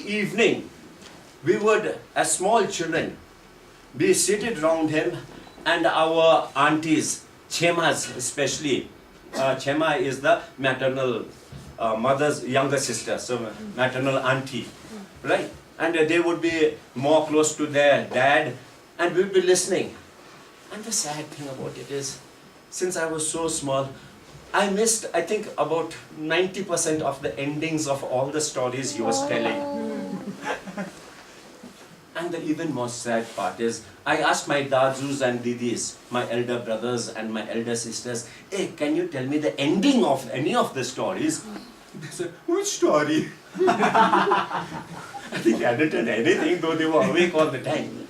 evening, we would, as small children, be seated around him, and our aunties, chemas especially, chema is the maternal mother's younger sister, so maternal auntie, right? And they would be more close to their dad, and we would be listening. And the sad thing about it is, since I was so small, I missed, I think, about 90% of the endings of all the stories he was telling. And the even more sad part is, I asked my dadus and didis, my elder brothers and my elder sisters, hey, can you tell me the ending of any of the stories? They said, which story? I think they hadn't done anything, though they were awake all the time.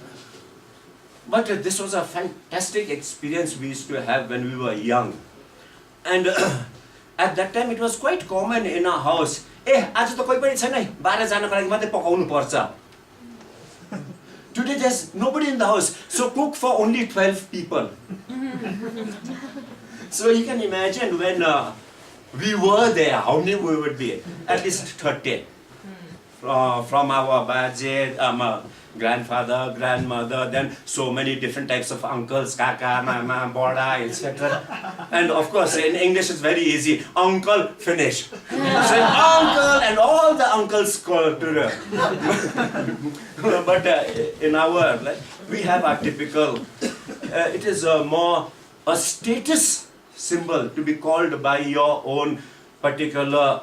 But this was a fantastic experience we used to have when we were young. And at that time it was quite common in our house, today there's nobody in the house, so cook for only 12 people. So you can imagine when we were there, how many we would be? At least 30. From our baje, grandfather, grandmother, then so many different types of uncles, kaka, mama, boda, etc. And of course, in English it's very easy. Uncle, finish. So uncle, and all the uncles call to the. But in our, we have our typical, it is more a status symbol to be called by your own particular,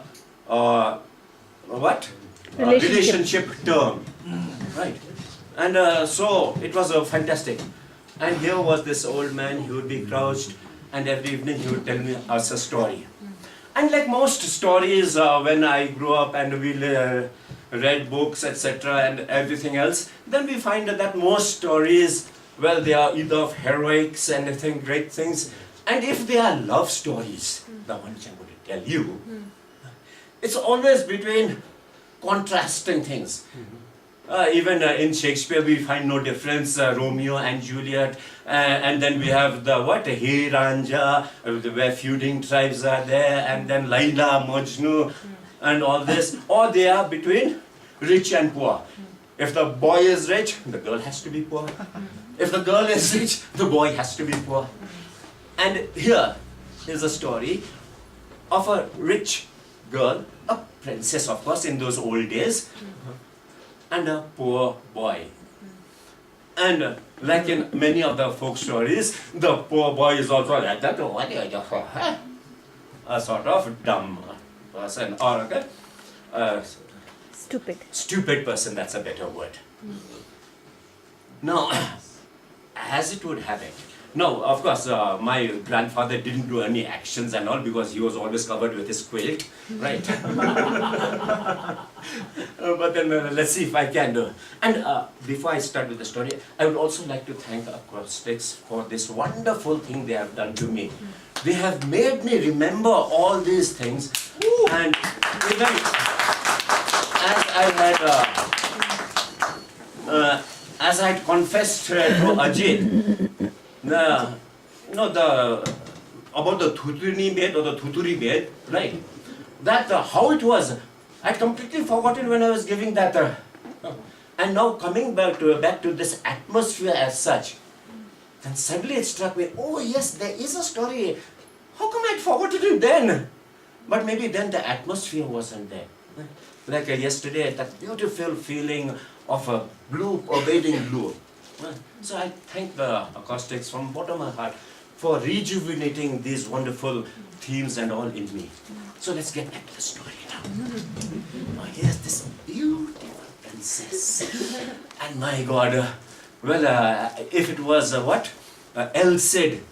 relationship term. Right. And so it was fantastic. And here was this old man, he would be crouched, and every evening he would tell me us a story. And like most stories, when I grew up and we read books, etc., and everything else, then we find that most stories, well, they are either of heroics and anything, great things. And if they are love stories, the ones I'm going to tell you, it's always between contrasting things. Even in Shakespeare we find no difference, Romeo and Juliet, and then we have the He Ranja, where feuding tribes are there, and then Laila, Majnu, and all this, or they are between rich and poor. If the boy is rich, the girl has to be poor. If the girl is rich, the boy has to be poor. And here is a story of a rich girl, a princess of course in those old days, and a poor boy. And like in many of the folk stories, the poor boy is also like that, a sort of dumb person, or a stupid person, that's a better word. Now, as it would have it, no, of course, my grandfather didn't do any actions and all because he was always covered with his quilt, right? But then let's see if I can do. And before I start with the story, I would also like to thank Acoustics for this wonderful thing they have done to me. They have made me remember all these things. And even as I had confessed to Ajit, about the Thuturi bed or the Thuturi bed, right? That how it was, I'd completely forgotten when I was giving that. And now coming back to this atmosphere as such, then suddenly it struck me, oh yes, there is a story. How come I'd forgotten it then? But maybe then the atmosphere wasn't there. Like yesterday, that beautiful feeling of a blue pervading blue. So I thank the Acoustics from the bottom of my heart for rejuvenating these wonderful themes and all in me. So let's get back to the story now. Now here's this beautiful princess. And my God, if it was El Cid,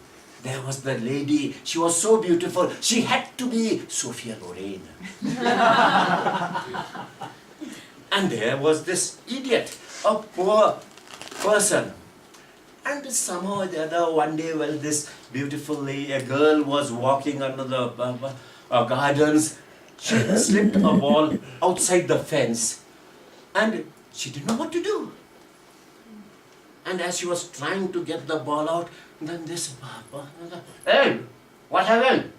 there was the lady, she was so beautiful, she had to be Sophia Loren. And there was this idiot, a poor person. And somehow or the other, one day, this beautiful lady, a girl was walking under the gardens. She slipped a ball outside the fence. And she didn't know what to do. And as she was trying to get the ball out, then this, hey, what happened?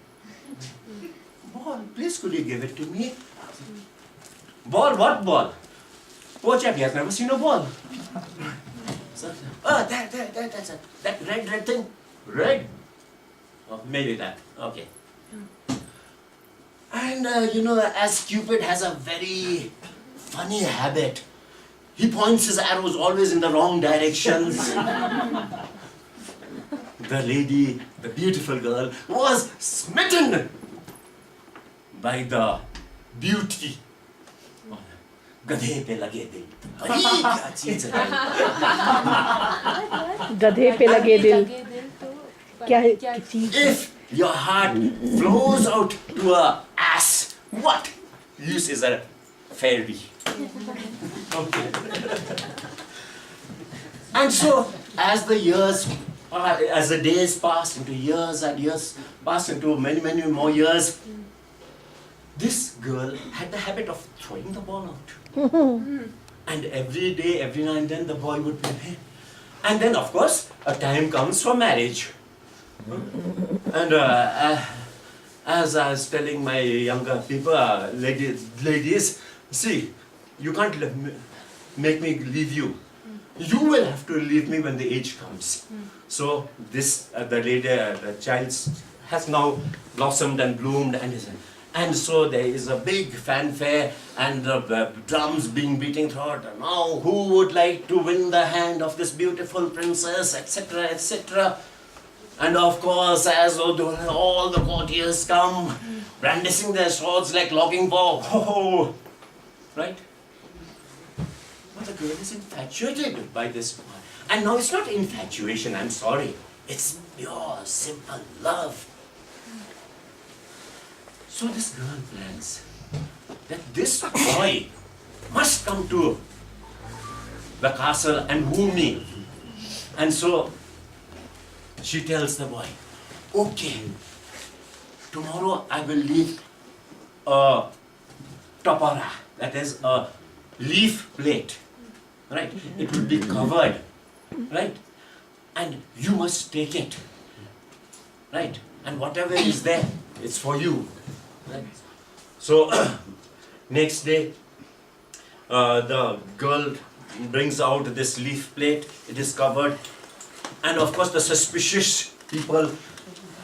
Ball, please could you give it to me? Ball, what ball? Poor chap, he has never seen a ball. So, that's it. That red thing. Red? Oh, maybe that. Okay. And as Cupid has a very funny habit, he points his arrows always in the wrong directions. The lady, the beautiful girl, was smitten by the beauty. गधे पे लगे दिल बड़ी क्या चीज है गधे पे लगे दिल क्या चीज If your heart flows out to a ass, what use is a fairy? Okay. And so, as the days passed into years and years, passed into many more years, this girl had the habit of throwing the ball out. And every day, every now and then, the boy would play. And then, of course, a time comes for marriage. And as I was telling my younger people, ladies, see, you can't make me leave you. You will have to leave me when the age comes. So this, the child has now blossomed and bloomed, and so there is a big fanfare and the drums being beaten throughout. And now, who would like to win the hand of this beautiful princess, etc., etc. And of course, as all the courtiers come, brandishing their swords like logging bow. Oh, right? But the girl is infatuated by this boy. And now it's not infatuation, I'm sorry. It's pure, simple love. So this girl plans that this boy must come to the castle and woo me. And so she tells the boy, okay, tomorrow I will leave a topara, that is a leaf plate, right? It will be covered, right? And you must take it, right? And whatever is there, it's for you, right? So next day, the girl brings out this leaf plate, it is covered. And of course the suspicious people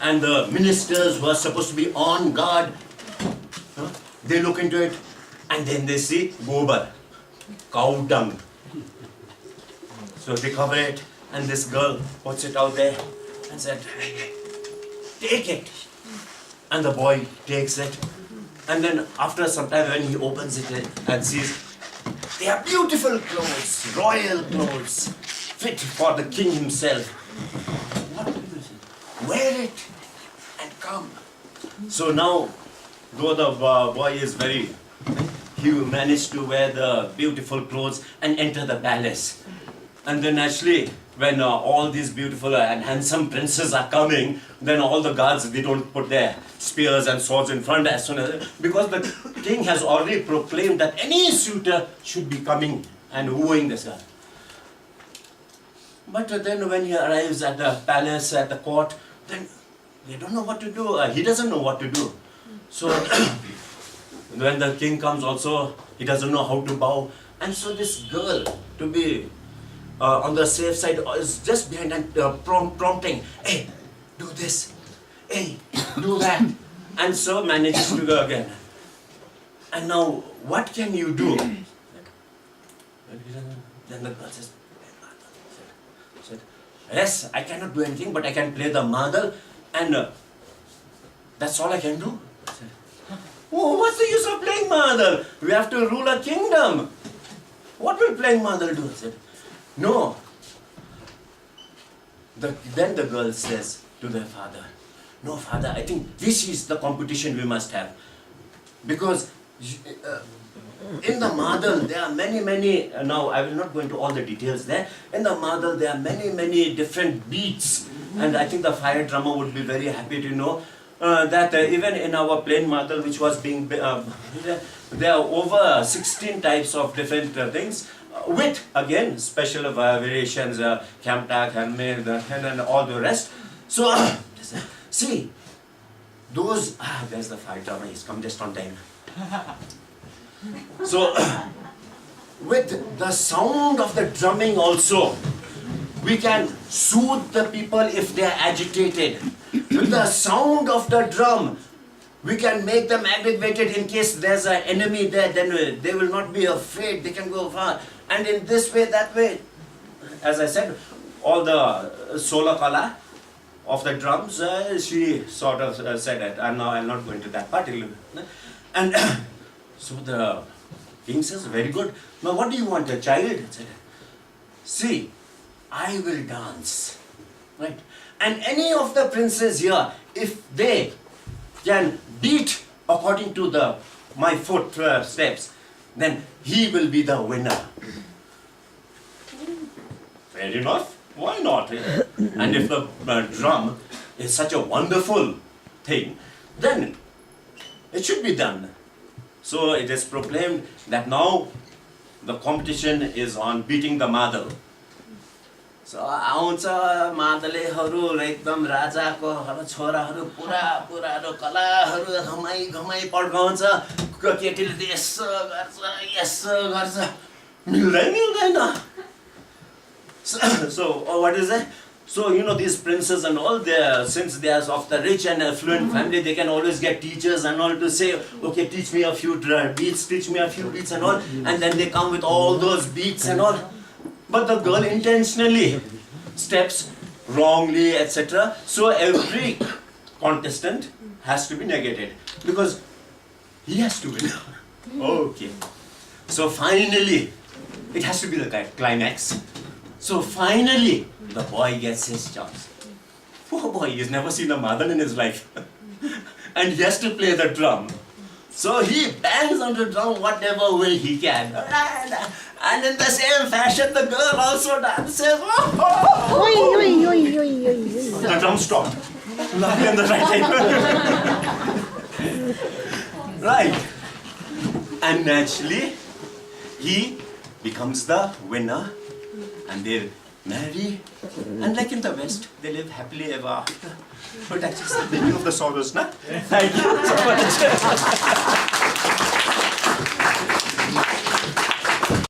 and the ministers who are supposed to be on guard, they look into it and then they see gobar, cow dung. So they cover it and this girl puts it out there and said, take it. And the boy takes it. And then after some time when he opens it and sees, they are beautiful clothes, royal clothes, fit for the king himself. What do you say? Wear it and come. So now, though the boy is he managed to wear the beautiful clothes and enter the palace. And then actually, when all these beautiful and handsome princes are coming, then all the guards, they don't put their spears and swords in front as soon as, because the king has already proclaimed that any suitor should be coming and wooing this girl. But then when he arrives at the palace, at the court, then they don't know what to do. He doesn't know what to do. So when the king comes also, he doesn't know how to bow. And so this girl, to be on the safe side, is just behind and prompting, hey, do this, hey, do that. And so manages to go again. And now, what can you do? Then the girl says, yes, I cannot do anything, but I can play the madal, and that's all I can do. Oh, what's the use of playing madal? We have to rule a kingdom. What will playing madal do? I said, no. Then the girl says to their father, no, father, I think this is the competition we must have. Because in the madal, there are many, now I will not go into all the details there. In the madal, there are many different beats. And I think the fire drummer would be very happy to know that even in our plain madal, which was being, there are over 16 types of different things. With, again, special variations, Kamtak, Hanme, and all the rest. So, see, those, there's the fire drummer, he's come just on time. So, with the sound of the drumming also, we can soothe the people if they are agitated. With the sound of the drum, we can make them aggravated in case there's an enemy there, then they will not be afraid, they can go far. And in this way, that way, as I said, all the solar color of the drums, she sort of said it, and now I'm not going to that part. And so the king says, very good. Now what do you want, a child? He said, see, I will dance, right? And any of the princes here, if they can beat according to my footsteps, then he will be the winner. Fair enough. Why not? And if the drum is such a wonderful thing, then it should be done. So it is proclaimed that now the competition is on beating the madal. So आउँछ मादलेहरू एकदम राजाको छोराहरू पुरा पुरानो कलाहरू घमाइ पड्काउँछ केटीले त यसो गर्छ मिल्दैन. So what is that? So these princes and all, since they are of the rich and affluent family, they can always get teachers and all to say, okay, teach me a few beats, teach me a few beats and all, and then they come with all those beats and all. But the girl intentionally steps wrongly, etc. So every contestant has to be negated because he has to win. Okay. So finally, it has to be the climax. So finally, the boy gets his chance. Poor boy, he's never seen a madal in his life. And he has to play the drum. So he bangs on the drum whatever way he can. And in the same fashion, the girl also dances. The drum stopped. Lucky on the right time. Right. And naturally, he becomes the winner. And they marry, and like in the West, they live happily ever after. But actually, it's the beginning of the sorrows, na? Thank you so much.